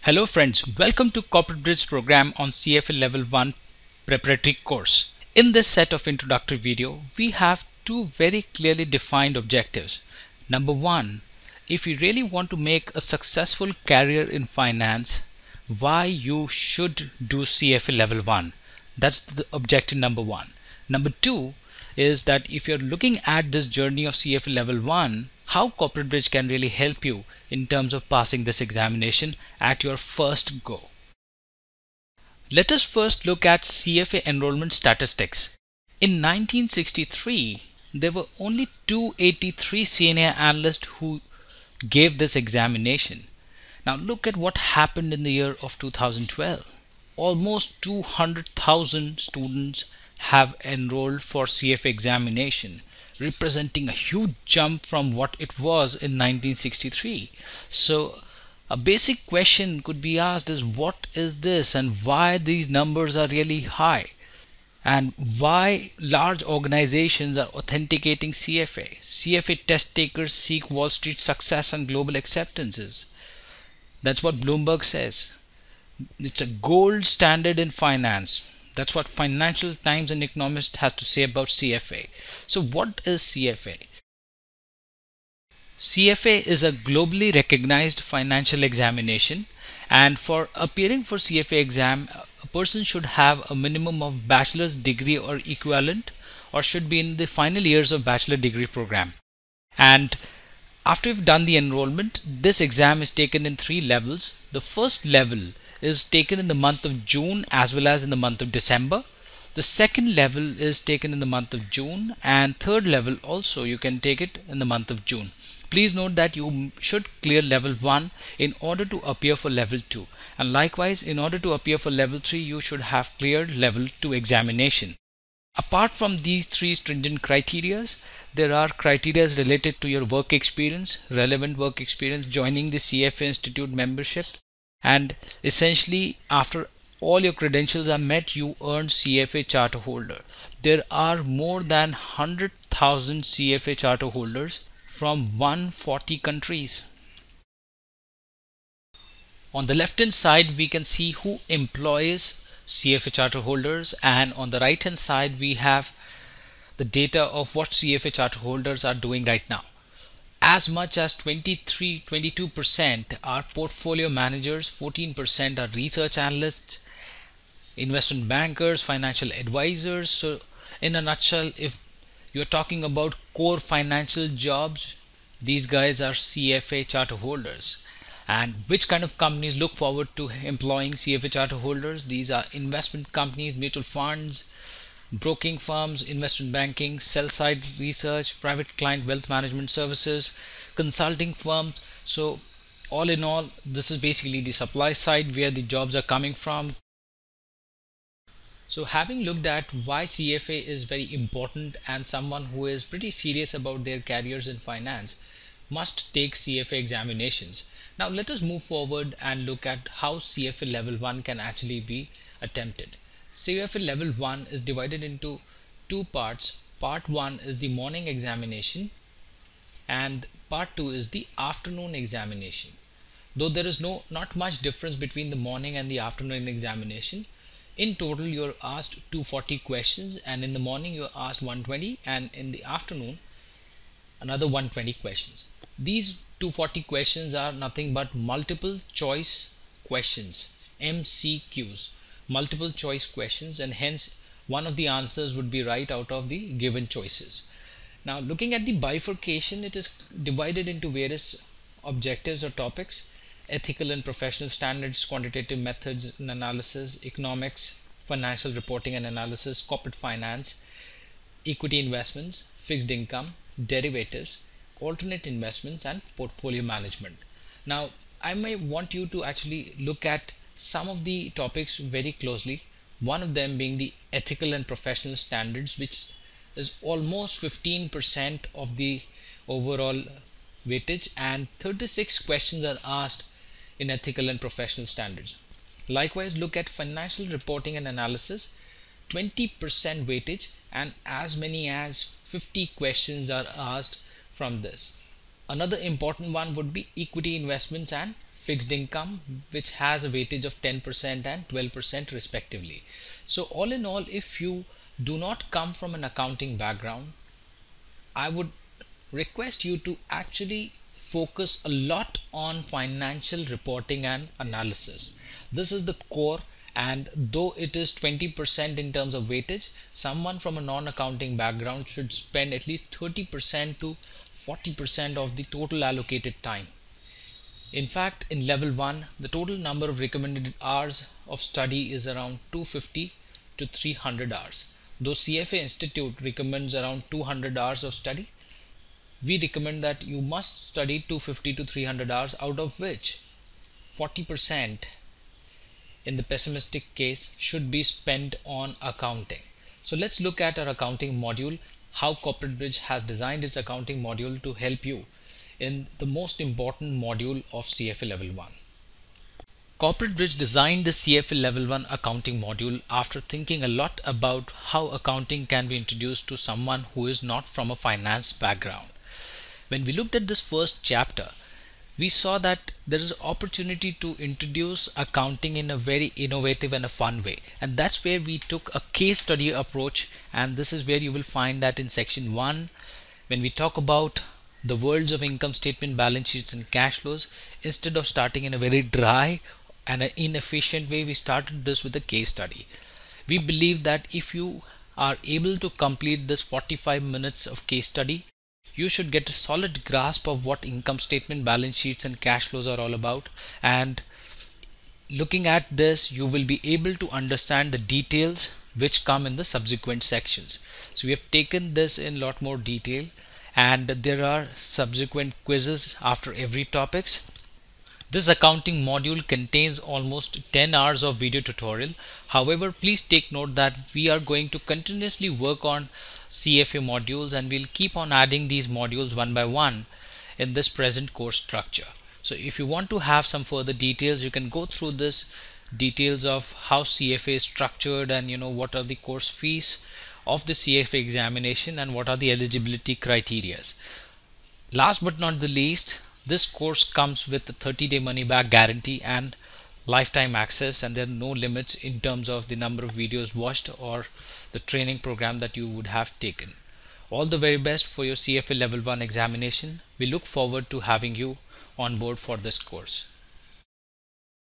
Hello friends, welcome to Corporate Bridge program on Cfa Level 1 preparatory course. In this set of introductory video, we have two very clearly defined objectives. Number one, if you really want to make a successful career in finance, why you should do Cfa Level 1. That's the objective number one. Number two is that if you're looking at this journey of Cfa Level 1, how Corporate Bridge can really help you in terms of passing this examination at your first go. Let us first look at Cfa Enrollment Statistics. In 1963, there were only 283 CNA analysts who gave this examination. Now look at what happened in the year of 2012. Almost 200,000 students have enrolled for Cfa examination, representing a huge jump from what it was in 1963. So a basic question could be asked is, what is this and why these numbers are really high, and why large organizations are authenticating Cfa. Cfa test takers seek Wall Street success and global acceptances. That's what Bloomberg says. It's a gold standard in finance. That's what Financial Times and Economist has to say about Cfa. So what is Cfa? Cfa is a globally recognized financial examination, and for appearing for Cfa exam, a person should have a minimum of bachelor's degree or equivalent, or should be in the final years of bachelor degree program. And after you've done the enrollment, this exam is taken in 3 levels. The first level is taken in the month of June as well as in the month of December. The second level is taken in the month of June, and third level also you can take it in the month of June. Please note that you should clear level 1 in order to appear for level 2, and likewise in order to appear for level 3 you should have cleared level 2 examination. Apart from these 3 stringent criteria, there are criteria related to your work experience, relevant work experience, joining the Cfa Institute membership, and essentially after all your credentials are met, you earn Cfa charter holder. There are more than 100,000 Cfa charter holders from 140 countries. On the left hand side we can see who employs Cfa charter holders, and on the right hand side we have the data of what Cfa charter holders are doing right now. As much as 22% are portfolio managers, 14% are research analysts, investment bankers, financial advisors. So in a nutshell, if you're talking about core financial jobs, these guys are Cfa charter holders. And which kind of companies look forward to employing Cfa charter holders? These are investment companies, mutual funds, broking firms, investment banking, sell-side research, private client wealth management services, consulting firms. So all in all, this is basically the supply side where the jobs are coming from. So having looked at why Cfa is very important, and someone who is pretty serious about their careers in finance must take Cfa examinations. Now let us move forward and look at how Cfa level 1 can actually be attempted. Cfa level 1 is divided into 2 parts. Part 1 is the morning examination and part 2 is the afternoon examination. Though there is not much difference between the morning and the afternoon examination, in total you are asked 240 questions, and in the morning you are asked 120, and in the afternoon another 120 questions. These 240 questions are nothing but multiple choice questions, MCQs. Multiple choice questions, and hence one of the answers would be right out of the given choices. Now looking at the bifurcation, it is divided into various objectives or topics: ethical and professional standards, quantitative methods and analysis, economics, financial reporting and analysis, corporate finance, equity investments, fixed income, derivatives, alternate investments, and portfolio management. Now I may want you to actually look at some of the topics very closely, one of them being the ethical and professional standards, which is almost 15% of the overall weightage, and 36 questions are asked in ethical and professional standards. Likewise, look at financial reporting and analysis, 20% weightage, and as many as 50 questions are asked from this. Another important one would be equity investments and fixed income, which has a weightage of 10% and 12% respectively. So all in all, if you do not come from an accounting background, I would request you to actually focus a lot on financial reporting and analysis. This is the core, and though it is 20% in terms of weightage, someone from a non-accounting background should spend at least 30% to 40% of the total allocated time. In fact, in level 1, the total number of recommended hours of study is around 250 to 300 hours. Though Cfa Institute recommends around 200 hours of study, we recommend that you must study 250 to 300 hours, out of which 40% in the pessimistic case should be spent on accounting. So let's look at our accounting module, how Corporate Bridge has designed its accounting module to help you in the most important module of Cfa Level 1. Corporate Bridge designed the Cfa Level 1 accounting module after thinking a lot about how accounting can be introduced to someone who is not from a finance background. When we looked at this first chapter, we saw that there is an opportunity to introduce accounting in a very innovative and a fun way, and that's where we took a case study approach. And this is where you will find that in section 1, when we talk about the worlds of income statement, balance sheets and cash flows, instead of starting in a very dry and an inefficient way, we started this with a case study. We believe that if you are able to complete this 45 minutes of case study, you should get a solid grasp of what income statement, balance sheets and cash flows are all about. And looking at this, you will be able to understand the details which come in the subsequent sections. So we have taken this in a lot more detail, and there are subsequent quizzes after every topics. This accounting module contains almost 10 hours of video tutorial. However, please take note that we are going to continuously work on Cfa modules, and we'll keep on adding these modules one by one in this present course structure. So if you want to have some further details, you can go through this details of how Cfa is structured, and what are the course fees of the Cfa examination and what are the eligibility criteria. Last but not the least, this course comes with a 30-day money back guarantee and lifetime access, and there are no limits in terms of the number of videos watched or the training program that you would have taken. All the very best for your Cfa Level 1 examination. We look forward to having you on board for this course.